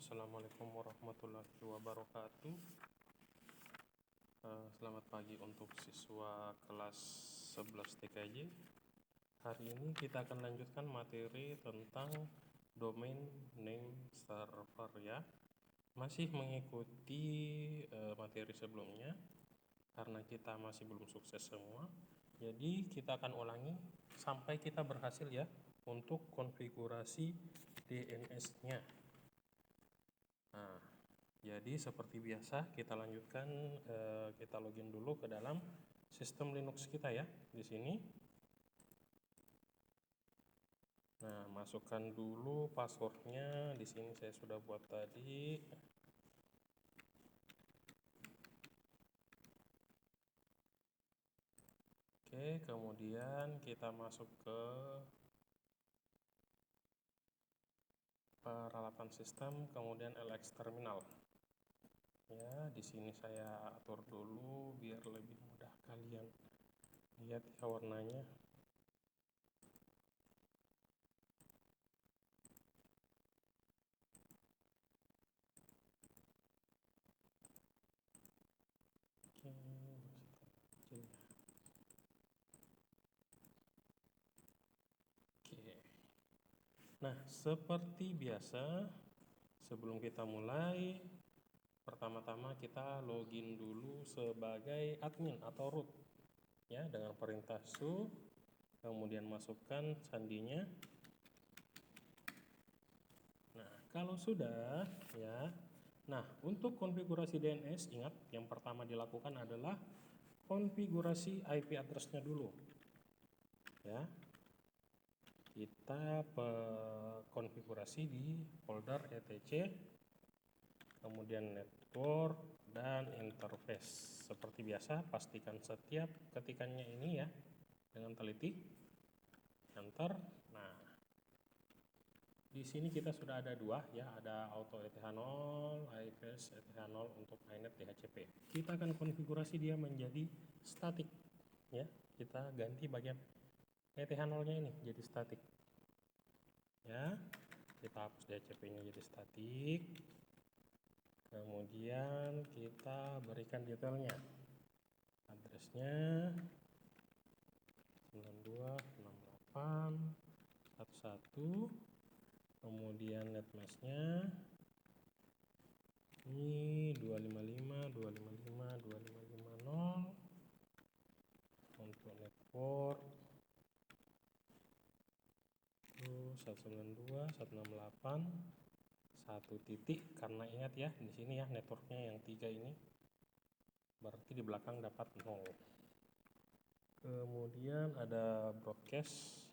Assalamualaikum warahmatullahi wabarakatuh. Selamat pagi untuk siswa kelas 11 TKJ. Hari ini kita akan lanjutkan materi tentang domain name server ya. Masih mengikuti materi sebelumnya karena kita masih belum sukses semua. Jadi kita akan ulangi sampai kita berhasil ya untuk konfigurasi DNS-nya. Nah, jadi seperti biasa kita lanjutkan, kita login dulu ke dalam sistem Linux kita ya di sini. Nah, masukkan dulu passwordnya. Di sini saya sudah buat tadi. Oke, kemudian kita masuk ke peralatan sistem, kemudian LX terminal. Ya, di sini saya atur dulu biar lebih mudah kalian lihat ya warnanya. Oke, kecil ya. Oke. Nah, seperti biasa, sebelum kita mulai, pertama-tama kita login dulu sebagai admin atau root ya dengan perintah su, kemudian masukkan sandinya. Nah, kalau sudah ya. Nah, untuk konfigurasi DNS ingat yang pertama dilakukan adalah konfigurasi IP address-nya dulu. Ya. Kita konfigurasi di folder etc, kemudian network dan interface. Seperti biasa, pastikan setiap ketikannya ini ya dengan teliti. Enter. Nah, di sini kita sudah ada dua ya, ada auto ETH0, IPS ETH0 untuk iNet DHCP. Kita akan konfigurasi dia menjadi static ya. Kita ganti bagian ETH0-nya ini jadi static. Ya, kita hapus DHCP-nya jadi statik. Kemudian kita berikan detailnya. Addressnya 926811. Kemudian netmask-nya ini 255.255.255.0. Untuk network 192.168.1 karena ingat ya di sini ya networknya yang 3 ini berarti di belakang dapat 0. Kemudian ada broadcast,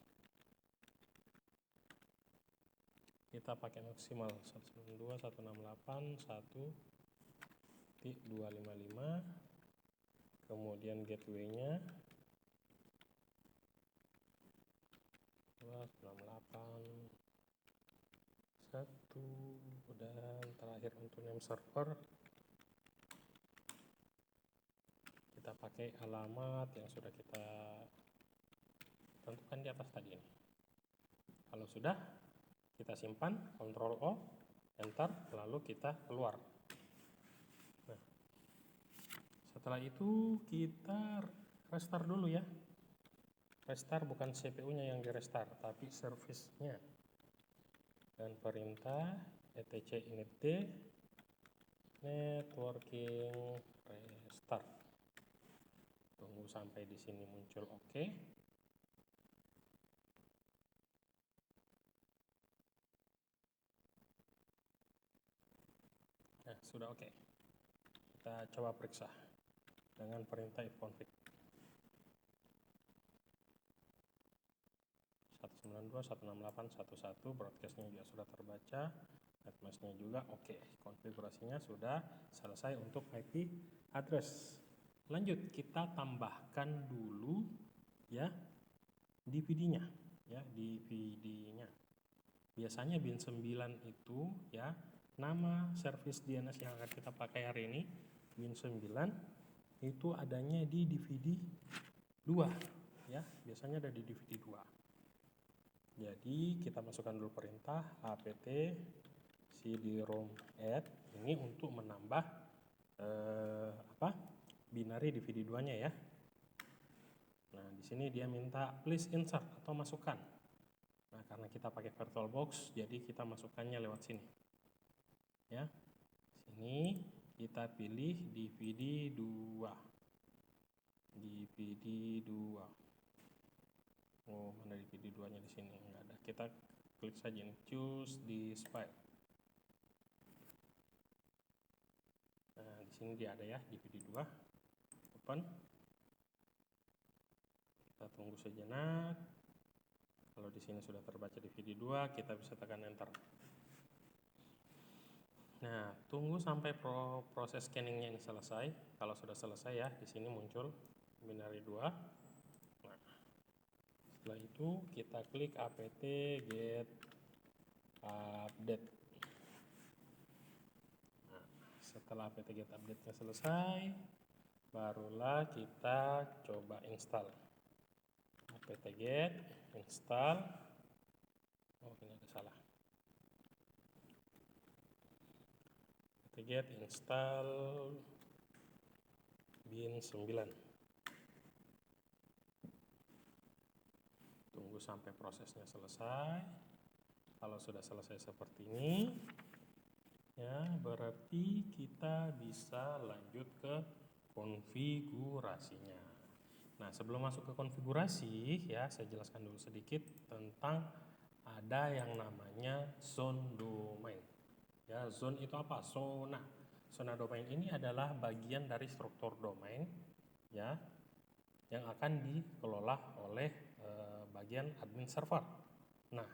kita pakai maksimal 192.168.1.255. kemudian gateway-nya 268.1, dan terakhir untuk name server kita pakai alamat yang sudah kita tentukan di atas tadi ini. Kalau sudah, kita simpan, Ctrl O, Enter, lalu kita keluar. Nah, setelah itu kita restart dulu ya. Restart bukan CPU-nya yang di restart, tapi service-nya. Dan perintah etc init networking restart. Tunggu sampai di sini muncul oke. Nah, sudah oke. Kita coba periksa dengan perintah ifconfig. 192.168.1.1 broadcast-nya juga sudah terbaca, netmask-nya juga oke. Konfigurasinya sudah selesai untuk IP address. Lanjut, kita tambahkan dulu ya DVD-nya ya, DVD-nya. Biasanya bin 9 itu ya, nama service DNS yang akan kita pakai hari ini bin 9 itu adanya di DVD 2 ya, biasanya ada di DVD 2. Jadi kita masukkan dulu perintah apt cd-rom add ini untuk menambah binary DVD2-nya ya. Nah, di sini dia minta please insert atau masukkan. Nah, karena kita pakai VirtualBox, jadi kita masukkannya lewat sini. Ya. Sini kita pilih DVD2. DVD2. Oh, mana DVD2-nya di sini? Enggak ada. Kita klik saja ini, choose this file. Nah, di sini dia ada ya, DVD2. Open. Kita tunggu sejenak. Kalau di sini sudah terbaca DVD2, kita bisa tekan enter. Nah, tunggu sampai proses scanningnya ini selesai. Kalau sudah selesai ya, di sini muncul binary 2. Nah, setelah itu kita klik apt get update. Nah, setelah apt get update-nya selesai, barulah kita coba install. Apt get install. Oh, ini ada salah. Apt get install bin 9. Tunggu sampai prosesnya selesai. Kalau sudah selesai seperti ini, ya berarti kita bisa lanjut ke konfigurasinya. Nah, sebelum masuk ke konfigurasi, ya saya jelaskan dulu sedikit tentang ada yang namanya zone domain. Ya, zone itu apa? Zona. Zona domain ini adalah bagian dari struktur domain, ya, yang akan dikelola oleh bagian admin server. Nah,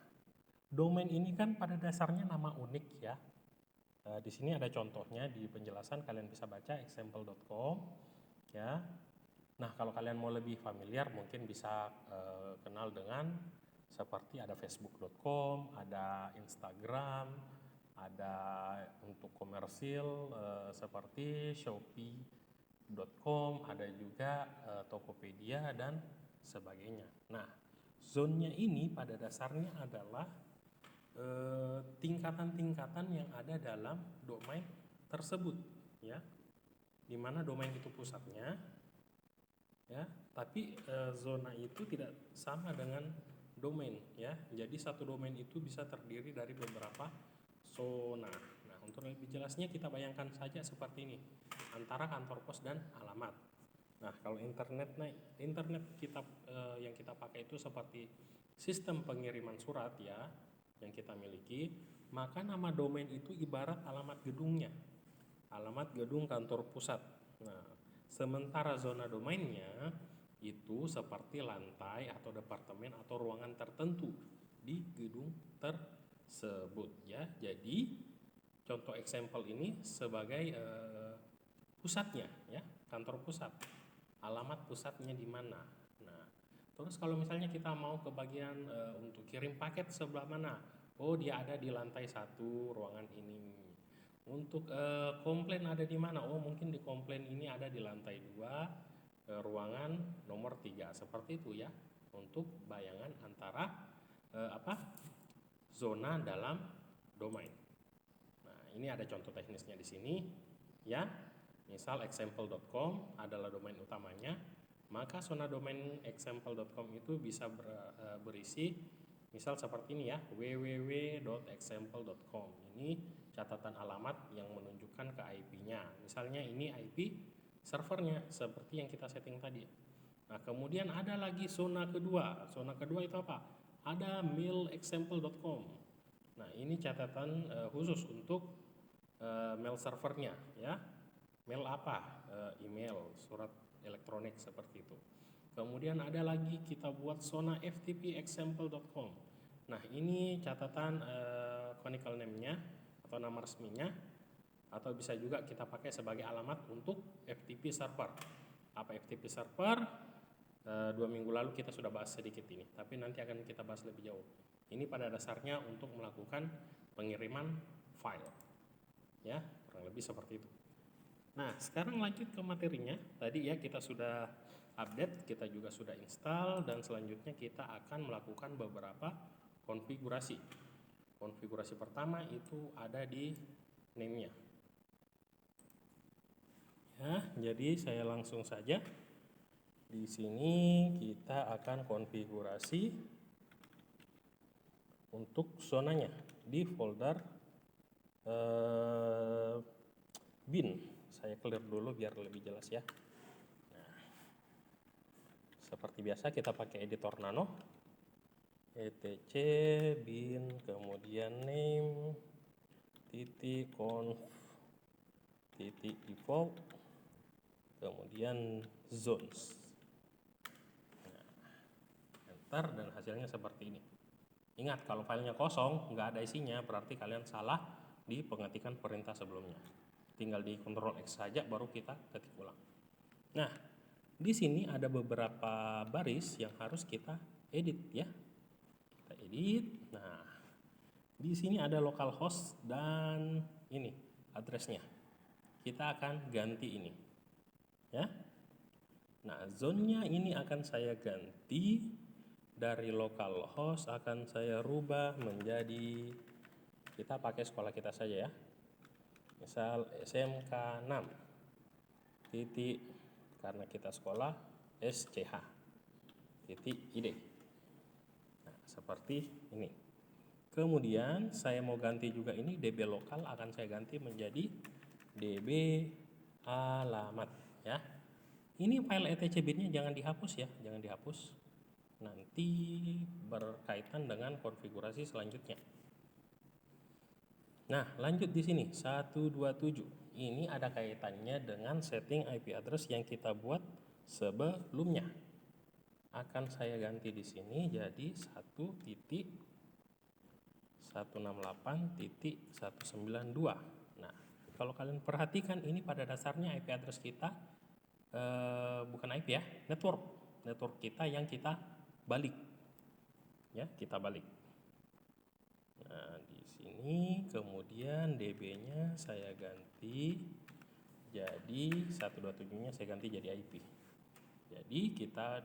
domain ini kan pada dasarnya nama unik ya. Di sini ada contohnya di penjelasan, kalian bisa baca example.com ya. Nah, kalau kalian mau lebih familiar mungkin bisa kenal dengan seperti ada facebook.com, ada Instagram, ada untuk komersil seperti shopee.com, ada juga Tokopedia dan sebagainya. Nah, zone-nya ini pada dasarnya adalah tingkatan-tingkatan yang ada dalam domain tersebut ya, di mana domain itu pusatnya ya, tapi zona itu tidak sama dengan domain ya. Jadi satu domain itu bisa terdiri dari beberapa zona. Nah, untuk lebih jelasnya kita bayangkan saja seperti ini, antara kantor pos dan alamat. Nah, kalau internet kita yang kita pakai itu seperti sistem pengiriman surat ya yang kita miliki, maka nama domain itu ibarat alamat gedungnya, alamat gedung kantor pusat. Nah, sementara zona domainnya itu seperti lantai atau departemen atau ruangan tertentu di gedung tersebut ya. Jadi contoh example ini sebagai pusatnya ya, kantor pusat. Alamat pusatnya di mana. Nah, terus kalau misalnya kita mau ke bagian untuk kirim paket sebelah mana? Oh, dia ada di lantai 1 ruangan ini. Untuk komplain ada di mana? Oh, mungkin di komplain ini ada di lantai 2 ruangan nomor 3. Seperti itu ya. Untuk bayangan antara zona dalam domain. Nah, ini ada contoh teknisnya di sini ya. Misal example.com adalah domain utamanya, maka zona domain example.com itu bisa berisi misal seperti ini ya, www.example.com. Ini catatan alamat yang menunjukkan ke IP-nya. Misalnya ini IP servernya seperti yang kita setting tadi. Nah, kemudian ada lagi zona kedua. Zona kedua itu apa? Ada mailexample.com. Nah, ini catatan khusus untuk mail servernya ya. Mail apa? Email, surat elektronik seperti itu. Kemudian ada lagi kita buat zona ftpexample.com. Nah, ini catatan conical name-nya atau nama resminya, atau bisa juga kita pakai sebagai alamat untuk FTP server. Apa FTP server? 2 minggu lalu kita sudah bahas sedikit ini, tapi nanti akan kita bahas lebih jauh. Ini pada dasarnya untuk melakukan pengiriman file. Ya, kurang lebih seperti itu. Nah, sekarang lanjut ke materinya. Tadi ya kita sudah update, kita juga sudah install, dan selanjutnya kita akan melakukan beberapa konfigurasi. Konfigurasi pertama itu ada di name-nya. Ya, jadi saya langsung saja. Di sini kita akan konfigurasi untuk zonanya di folder bin. Saya clear dulu biar lebih jelas ya. Nah, seperti biasa kita pakai editor nano, etc bin kemudian name titik conf titik default kemudian zones. Nah, enter dan hasilnya seperti ini. Ingat, kalau filenya kosong nggak ada isinya berarti kalian salah di pengetikan perintah sebelumnya. Tinggal di Ctrl X saja baru kita ketik ulang. Nah, di sini ada beberapa baris yang harus kita edit ya. Kita edit. Nah, di sini ada localhost dan ini addressnya. Kita akan ganti ini. Ya. Nah, zone-nya ini akan saya ganti dari localhost akan saya rubah menjadi, kita pakai sekolah kita saja ya. Misal SMK 6 titik, karena kita sekolah SCH titik ID. Nah, seperti ini. Kemudian saya mau ganti juga ini DB lokal akan saya ganti menjadi DB alamat ya. Ini file etc bin-nya jangan dihapus ya, jangan dihapus. Nanti berkaitan dengan konfigurasi selanjutnya. Nah, lanjut di sini 127. Ini ada kaitannya dengan setting IP address yang kita buat sebelumnya. Akan saya ganti di sini jadi 1.168.192. Nah, kalau kalian perhatikan ini pada dasarnya IP address kita bukan IP ya, network kita yang kita balik. Ya, kita balik. Nah, di sini kemudian DB-nya saya ganti jadi 127-nya saya ganti jadi IP. Jadi kita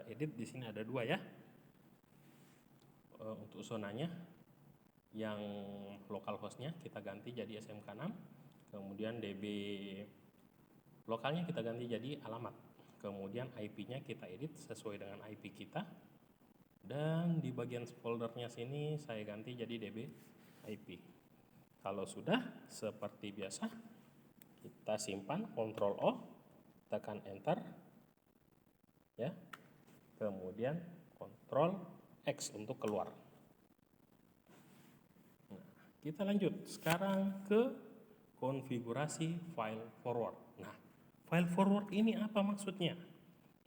edit di sini ada dua ya. Untuk zonanya yang localhost-nya kita ganti jadi SMK 6. Kemudian DB lokalnya kita ganti jadi alamat. Kemudian IP-nya kita edit sesuai dengan IP kita. Dan di bagian foldernya sini saya ganti jadi DB IP. Kalau sudah seperti biasa kita simpan Ctrl O, tekan enter ya. Kemudian Ctrl X untuk keluar. Nah, kita lanjut sekarang ke konfigurasi file forward. Nah, file forward ini apa maksudnya?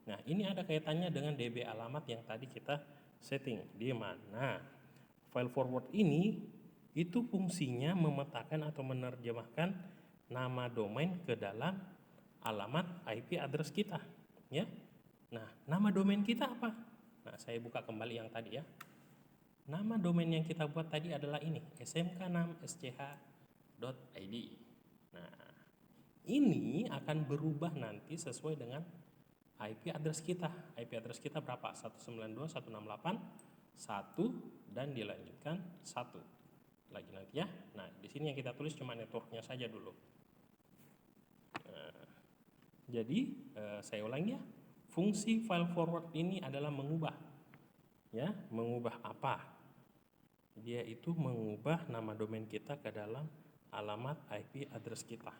Nah, ini ada kaitannya dengan DB alamat yang tadi kita setting, di mana file forward ini itu fungsinya memetakan atau menerjemahkan nama domain ke dalam alamat IP address kita ya. Nah, nama domain kita apa? Nah, saya buka kembali yang tadi ya. Nama domain yang kita buat tadi adalah ini, smk6sch.id. Nah, ini akan berubah nanti sesuai dengan IP address kita. IP address kita berapa? 192.168.1 dan dilanjutkan 1. Lagi nanti ya. Nah, di sini yang kita tulis cuma networknya saja dulu. Nah, jadi saya ulangi ya. Fungsi file forward ini adalah mengubah. Ya, mengubah apa? Dia itu mengubah nama domain kita ke dalam alamat IP address kita.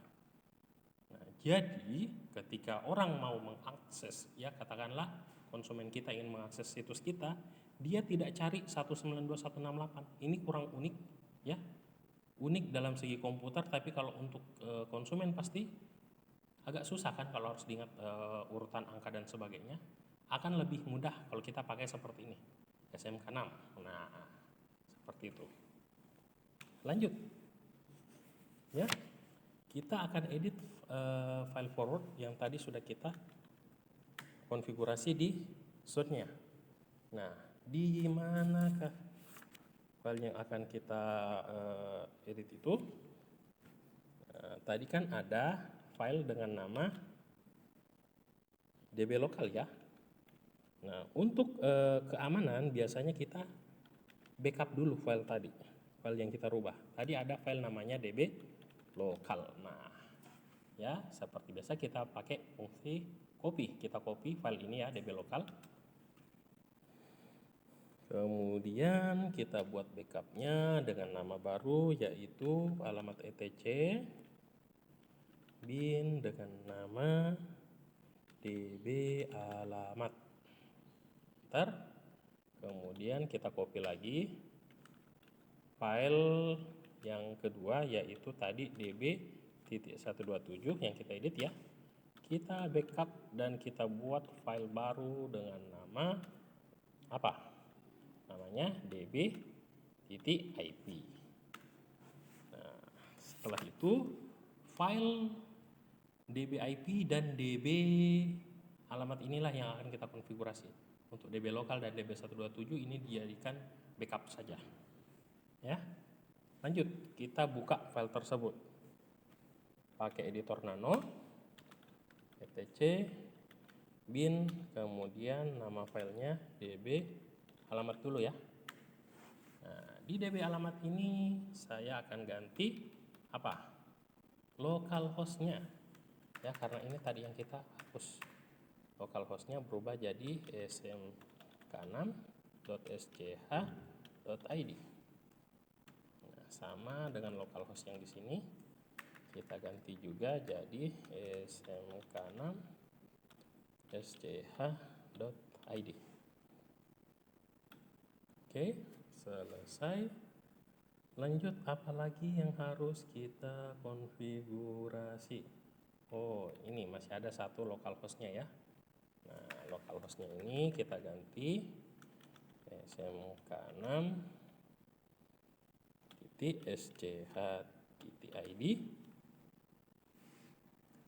Nah, jadi ketika orang mau mengakses, ya katakanlah konsumen kita ingin mengakses situs kita, dia tidak cari 192.168. Ini kurang unik, ya. Unik dalam segi komputer, tapi kalau untuk konsumen pasti agak susah kan kalau harus diingat urutan angka dan sebagainya. Akan lebih mudah kalau kita pakai seperti ini, SMK 6. Nah, seperti itu. Lanjut, ya. Kita akan edit file forward yang tadi sudah kita konfigurasi di zone-nya. Nah, di manakah file yang akan kita edit itu? Tadi kan ada file dengan nama DB lokal ya. Nah, untuk keamanan biasanya kita backup dulu file tadi. file yang kita rubah. Tadi ada file namanya db lokal. Nah, ya seperti biasa kita pakai fungsi copy. Kita copy file ini ya, db lokal. Kemudian kita buat backupnya dengan nama baru yaitu alamat etc bin dengan nama db alamat. Ntar kemudian kita copy lagi file yang kedua yaitu tadi db.127 yang kita edit ya. Kita backup dan kita buat file baru dengan nama apa? Namanya db.ip. Nah, setelah itu file dbip dan db alamat inilah yang akan kita konfigurasi. Untuk db lokal dan db127 ini dijadikan backup saja. Ya. Lanjut, kita buka file tersebut. Pakai editor nano etc bin kemudian nama filenya db alamat dulu ya. Nah, di db alamat ini saya akan ganti apa? Localhost-nya. Ya, karena ini tadi yang kita hapus. Localhost-nya berubah jadi smk6.sch.id. Nah, sama dengan localhost yang di sini. Kita ganti juga jadi smk6.sch.id. Oke, selesai. Lanjut, apalagi yang harus kita konfigurasi? Oh, ini masih ada satu localhost-nya ya. Nah, localhost-nya ini kita ganti smk6.sch.id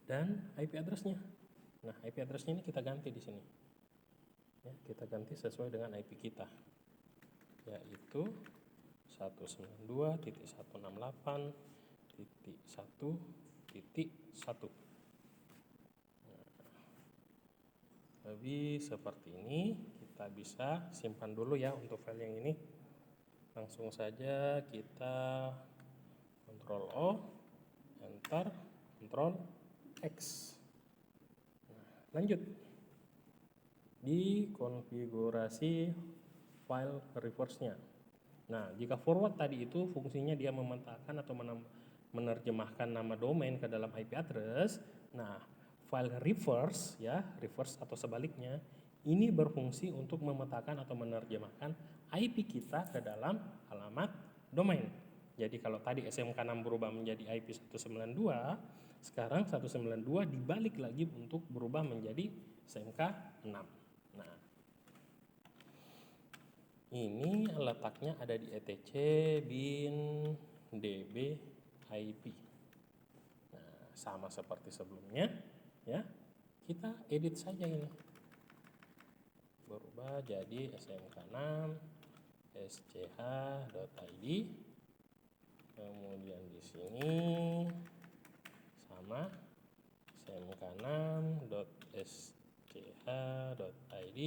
dan IP address-nya. Nah, IP address-nya ini kita ganti di sini. Ya, kita ganti sesuai dengan IP kita. Yaitu 192.168.1.1. Lebih seperti ini, kita bisa simpan dulu ya untuk file yang ini. Langsung saja kita Ctrl O, Enter, Ctrl X. Nah, lanjut. Di konfigurasi file reverse-nya. Nah, jika forward tadi itu fungsinya dia memetakan atau menerjemahkan nama domain ke dalam IP address. Nah, file reverse ya, reverse atau sebaliknya, ini berfungsi untuk memetakan atau menerjemahkan IP kita ke dalam alamat domain. Jadi kalau tadi SMK6 berubah menjadi IP 192, sekarang 192 dibalik lagi untuk berubah menjadi SMK6. Nah, ini letaknya ada di etc bin db ip. Nah, sama seperti sebelumnya ya. Kita edit saja ini. Berubah jadi smk6 sch.id. Kemudian di sini sama smk6.sch.id.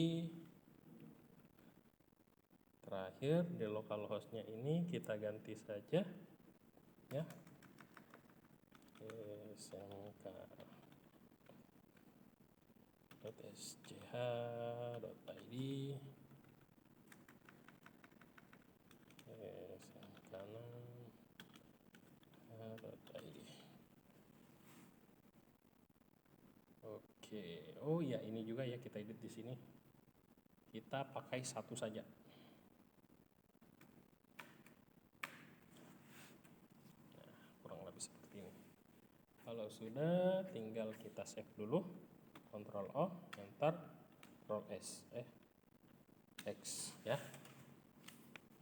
Terakhir di localhost-nya ini kita ganti saja ya. smk.sch.id smk6.id. Oke, oh ya ini juga ya kita edit di sini. Kita pakai satu saja. Nah, kurang lebih seperti ini. Kalau sudah, tinggal kita save dulu. Ctrl O, Enter, Ctrl X ya.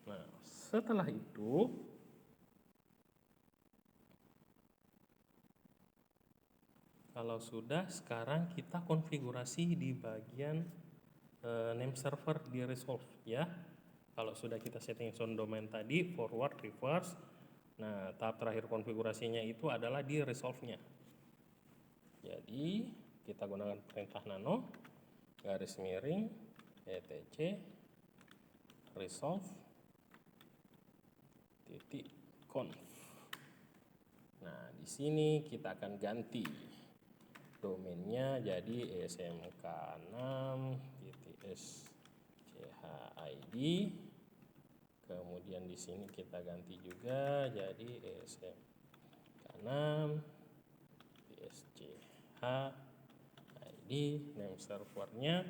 Nah, setelah itu kalau sudah, sekarang kita konfigurasi di bagian name server di resolve ya. Kalau sudah kita setting zone domain tadi, forward, reverse. Nah, tahap terakhir konfigurasinya itu adalah di resolve-nya. Jadi, kita gunakan perintah nano, garis miring, etc, resolve. titik conf. Nah, di sini kita akan ganti domainnya jadi smk6.schid. Kemudian di sini kita ganti juga jadi smk6.schid. Name servernya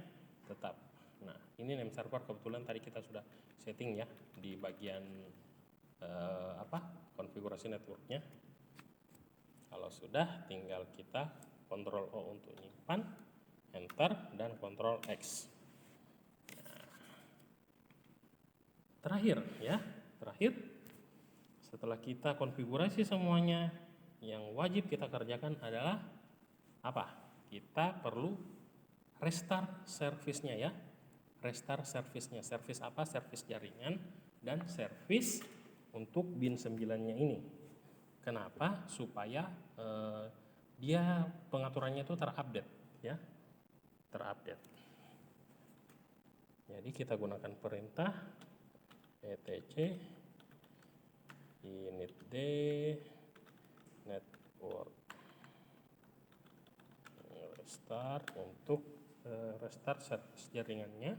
tetap. Nah, ini name server kebetulan tadi kita sudah setting ya di bagian konfigurasi networknya. Kalau sudah, tinggal kita Ctrl O untuk nyimpan, Enter, dan Ctrl X. Nah, terakhir, setelah kita konfigurasi semuanya, yang wajib kita kerjakan adalah apa? Kita perlu restart service-nya ya. Restart service-nya. Service apa? Service jaringan dan service untuk bin 9-nya ini. Kenapa? Supaya dia pengaturannya itu terupdate ya. Terupdate. Jadi kita gunakan perintah etc initd network restart untuk restart service jaringannya.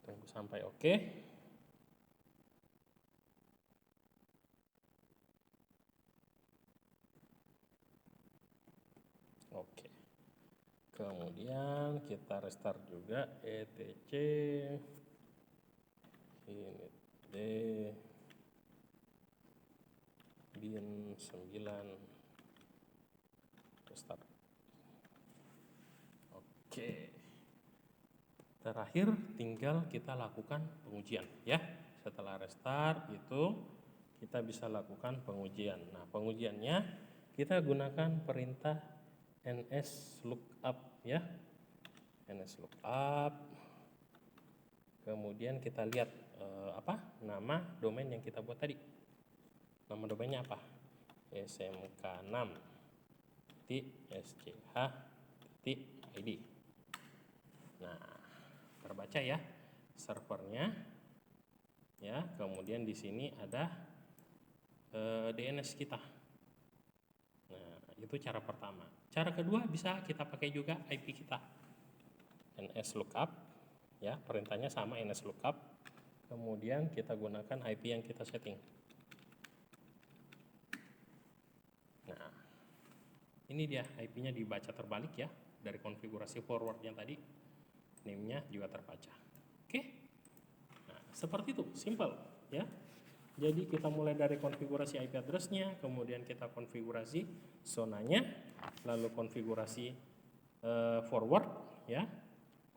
Tunggu sampai oke. Oke. Kemudian kita restart juga etc initd bin 9 restart. Oke. Terakhir tinggal kita lakukan pengujian ya. Setelah restart itu kita bisa lakukan pengujian. Nah, pengujiannya kita gunakan perintah nslookup ya. Nslookup. Kemudian kita lihat nama domain yang kita buat tadi. Nama domainnya apa? smk6.schid. Nah, terbaca ya servernya ya. Kemudian di sini ada DNS kita. Nah, itu cara pertama. Cara kedua bisa kita pakai juga IP kita. nslookup ya, perintahnya sama nslookup. Kemudian kita gunakan IP yang kita setting. Nah, ini dia IP-nya dibaca terbalik ya dari konfigurasi forward yang tadi. Name-nya juga terbaca. Oke. Nah, seperti itu, simple ya. Jadi kita mulai dari konfigurasi IP address-nya, kemudian kita konfigurasi zonanya, lalu konfigurasi forward ya,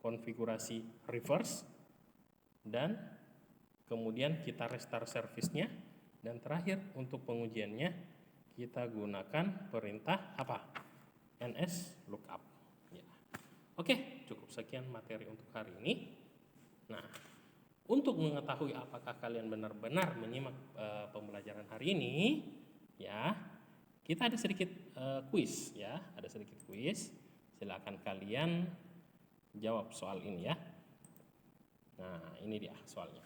konfigurasi reverse, dan kemudian kita restart service-nya, dan terakhir untuk pengujiannya kita gunakan perintah apa? nslookup. Ya. Oke, cukup sekian materi untuk hari ini. Nah, untuk mengetahui apakah kalian benar-benar menyimak pembelajaran hari ini, ya, kita ada sedikit kuis, ya, ada sedikit kuis. Silakan kalian jawab soal ini ya. Nah, ini dia soalnya.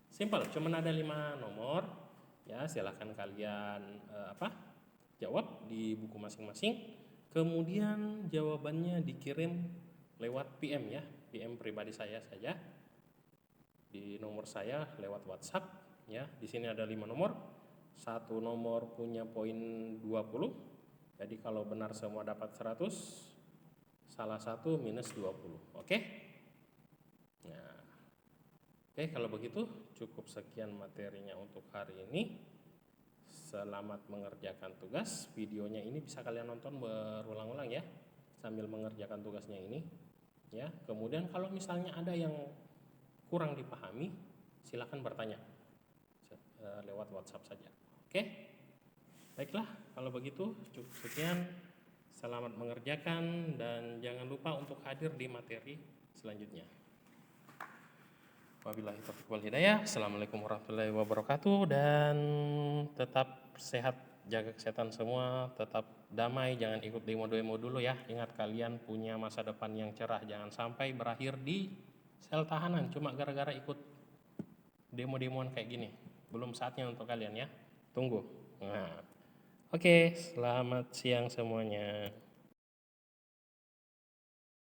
Simple, cuman ada 5 nomor. Ya, silakan kalian jawab di buku masing-masing. Kemudian jawabannya dikirim lewat PM ya, PM pribadi saya saja. Di nomor saya lewat WhatsApp ya. Di sini ada 5 nomor. Satu nomor punya poin 20. Jadi kalau benar semua dapat 100, salah satu minus 20. Oke? Nah. Oke, kalau begitu cukup sekian materinya untuk hari ini. Selamat mengerjakan tugas. Videonya ini bisa kalian nonton berulang-ulang ya, sambil mengerjakan tugasnya ini. Ya, kemudian kalau misalnya ada yang kurang dipahami, silakan bertanya lewat WhatsApp saja. Oke? Baiklah, kalau begitu cukup sekian. Selamat mengerjakan dan jangan lupa untuk hadir di materi selanjutnya. Wabillahi taufiq wal hidayah. Assalamualaikum warahmatullahi wabarakatuh, dan tetap sehat, jaga kesehatan semua, tetap damai, jangan ikut demo-demo dulu ya. Ingat kalian punya masa depan yang cerah, jangan sampai berakhir di sel tahanan cuma gara-gara ikut demo-demoan kayak gini. belum saatnya untuk kalian ya. Tunggu. Nah, oke, selamat siang semuanya.